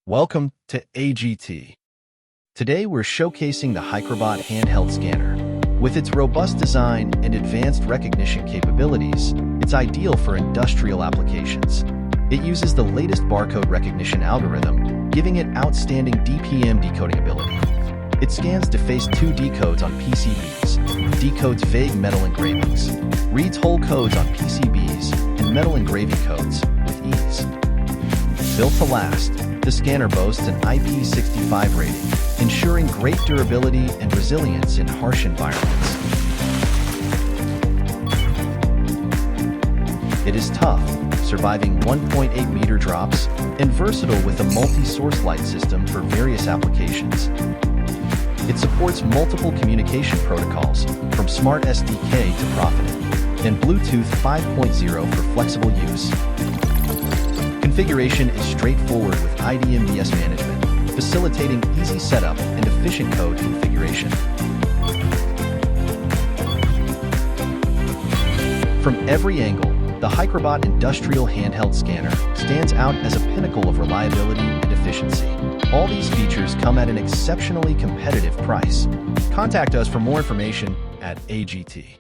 Welcome to AGT. Today we're showcasing the Hikrobot handheld scanner. With its robust design and advanced recognition capabilities, it's ideal for industrial applications. It uses the latest barcode recognition algorithm, giving it outstanding DPM decoding ability. It scans deface 2D codes on PCBs, decodes vague metal engravings, reads whole codes on PCBs and metal engraving codes with ease. Built to last, the scanner boasts an IP65 rating, ensuring great durability and resilience in harsh environments. It is tough, surviving 1.8 meter drops, and versatile with a multi-source light system for various applications. It supports multiple communication protocols, from Smart SDK to Profinet, and Bluetooth 5.0 for flexible use. Configuration is straightforward with IDMBS management, facilitating easy setup and efficient code configuration. From every angle, the Hikrobot industrial handheld scanner stands out as a pinnacle of reliability and efficiency. All these features come at an exceptionally competitive price. Contact us for more information at AGT.